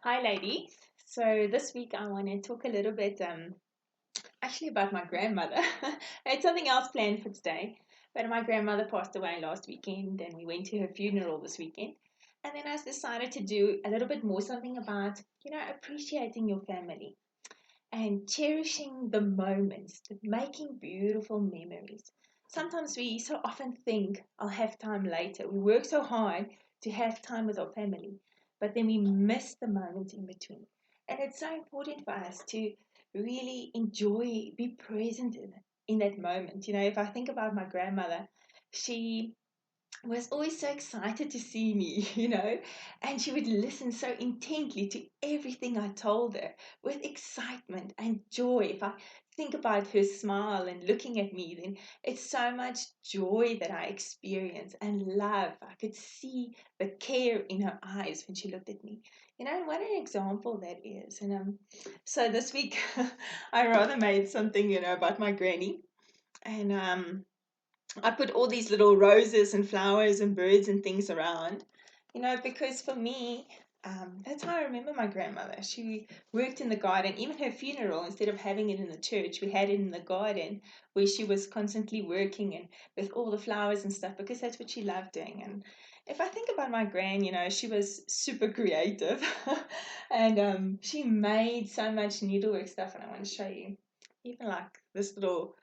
Hi, ladies. So this week I want to talk a little bit, actually about my grandmother. I had something else planned for today, but my grandmother passed away last weekend, and we went to her funeral this weekend. And then I decided to do a little bit more something about, appreciating your family and cherishing the moments, making beautiful memories. Sometimes we so often think, I'll have time later. We work so hard to have time with our family, but then we miss the moment in between. And it's so important for us to really enjoy, be present in that moment. If I think about my grandmother, she was always so excited to see me, and she would listen so intently to everything I told her with excitement and joy. If I think about her smile and looking at me, then it's so much joy that I experience and love. I could see the care in her eyes when she looked at me. What an example that is. And so this week, I rather made something, about my granny. And I put all these little roses and flowers and birds and things around, because for me, that's how I remember my grandmother. She worked in the garden. Even her funeral, instead of having it in the church, we had it in the garden where she was constantly working and with all the flowers and stuff because that's what she loved doing. And if I think about my gran, she was super creative and she made so much needlework stuff. And I want to show you, even like this little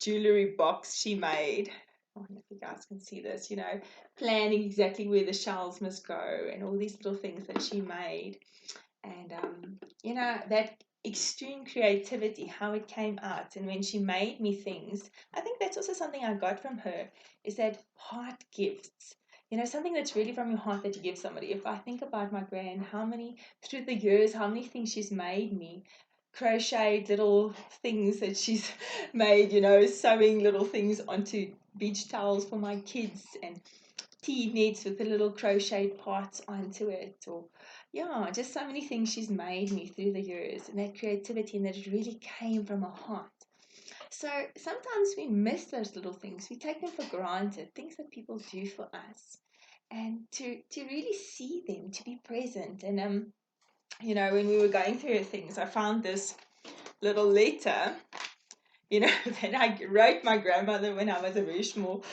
jewelry box she made. I wonder if you guys can see this, planning exactly where the shells must go and all these little things that she made. And, that extreme creativity, how it came out. And when she made me things, I think that's also something I got from her is that heart gifts. Something that's really from your heart that you give somebody. If I think about my gran, through the years, how many things she's made me, crocheted little things that she's made, sewing little things onto beach towels for my kids and tea nets with the little crocheted parts onto it, or yeah, just so many things she's made me through the years, and that creativity, and that it really came from her heart. So sometimes we miss those little things, we take them for granted, things that people do for us, and to really see them, to be present. And when we were going through things, I found this little letter, that I wrote my grandmother when I was a very small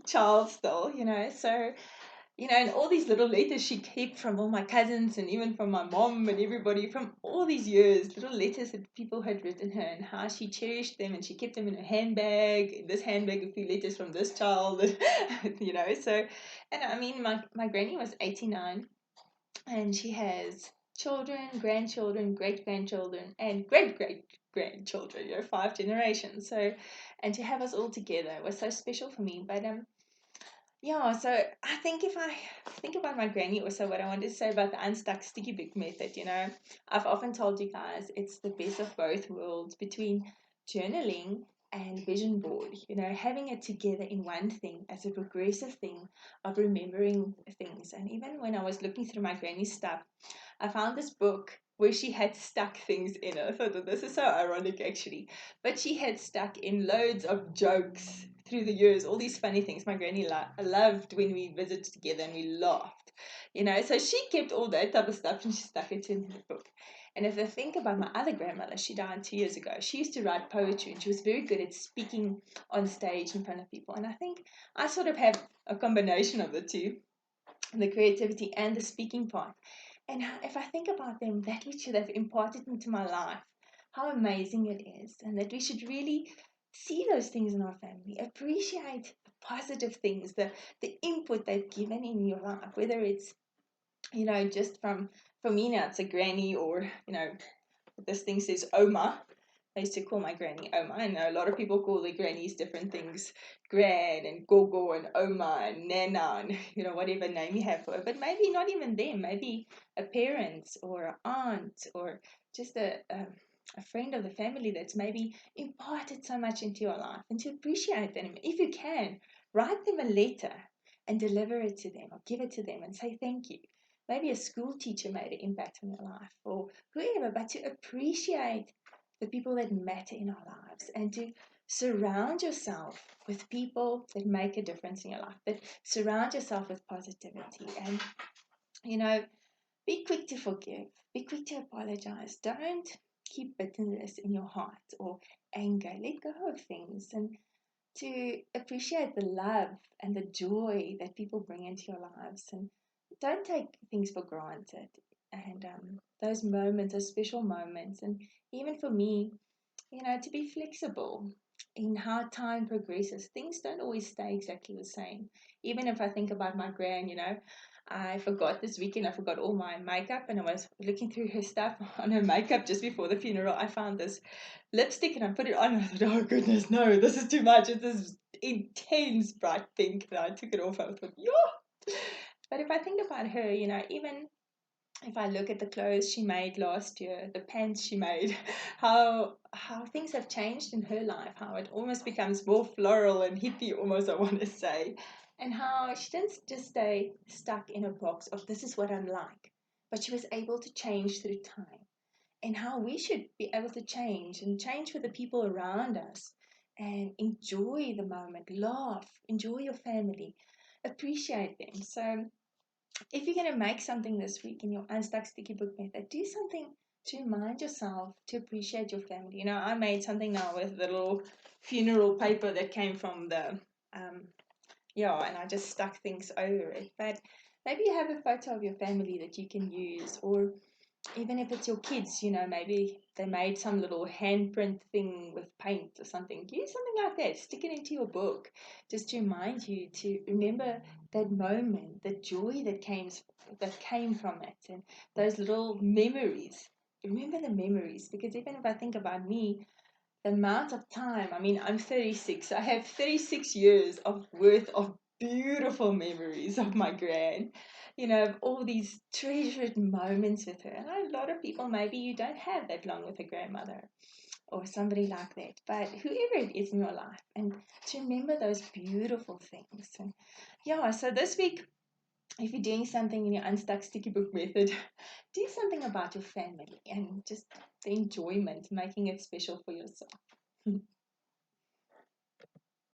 child still, so, and all these little letters she kept from all my cousins and even from my mom and everybody from all these years, little letters that people had written her and how she cherished them, and she kept them in her handbag. In this handbag, a few letters from this child, so, and I mean, my granny was 89 and she has children, grandchildren, great grandchildren, and great great grandchildren. 5 generations. So, and to have us all together was so special for me. But yeah. So I think if I think about my granny, also what I wanted to say about the unstuck sticky book method. I've often told you guys it's the best of both worlds between journaling and vision board, having it together in one thing as a progressive thing of remembering things. And even when I was looking through my granny's stuff, I found this book where she had stuck things in it. I thought that this is so ironic, actually. But she had stuck in loads of jokes through the years, all these funny things. My granny loved when we visited together and we laughed, So she kept all that type of stuff and she stuck it in the book. And if I think about my other grandmother, she died 2 years ago. She used to write poetry and she was very good at speaking on stage in front of people. And I think I sort of have a combination of the two, the creativity and the speaking part. And if I think about them, that which they've imparted into my life, how amazing it is, and that we should really see those things in our family, appreciate the positive things, the input they've given in your life, whether it's, just from, for me now, it's a granny, or, this thing says Oma. I used to call my granny Oma. I know a lot of people call their grannies different things, Gran and Gogo and Oma and Nana and whatever name you have for her. But maybe not even them. Maybe a parent or an aunt or just a friend of the family that's maybe imparted so much into your life, and to appreciate them. If you can, write them a letter and deliver it to them or give it to them and say thank you. Maybe a school teacher made an impact on your life, or whoever, but to appreciate the people that matter in our lives, and to surround yourself with people that make a difference in your life, that surround yourself with positivity. And, you know, Be quick to forgive. Be quick to apologize. Don't keep bitterness in your heart or anger. Let go of things and to appreciate the love and the joy that people bring into your lives. And don't take things for granted. And those moments, those special moments, and even for me, to be flexible in how time progresses. Things don't always stay exactly the same. Even if I think about my gran, I forgot this weekend, I forgot all my makeup, and I was looking through her stuff on her makeup just before the funeral. I found this lipstick and I put it on. I thought, oh goodness, no, this is too much. It's this intense bright pink. And I took it off. I thought, yeah. But if I think about her, even if I look at the clothes she made last year, the pants she made, how things have changed in her life, how it almost becomes more floral and hippie, almost I want to say, and how she didn't just stay stuck in a box of this is what I'm like, but she was able to change through time, and how we should be able to change and change with the people around us, and enjoy the moment, laugh, enjoy your family, appreciate them. So if you're going to make something this week in your Unstuck Sticky Book method, do something to remind yourself to appreciate your family. I made something now with the little funeral paper that came from um, and I just stuck things over it. But maybe you have a photo of your family that you can use, or even if it's your kids, maybe they made some little handprint thing with paint or something. Use something like that. Stick it into your book just to remind you to remember that moment, the joy that came from it, and those little memories. Remember the memories, because even if I think about me, the amount of time, I mean, I'm 36. I have 36 years of worth of beautiful memories of my gran, of all these treasured moments with her. And a lot of people, maybe you don't have that long with a grandmother or somebody like that, but whoever it is in your life, and to remember those beautiful things. And so this week, if you're doing something in your Unstuck Sticky Book method, do something about your family and just the enjoyment, making it special for yourself.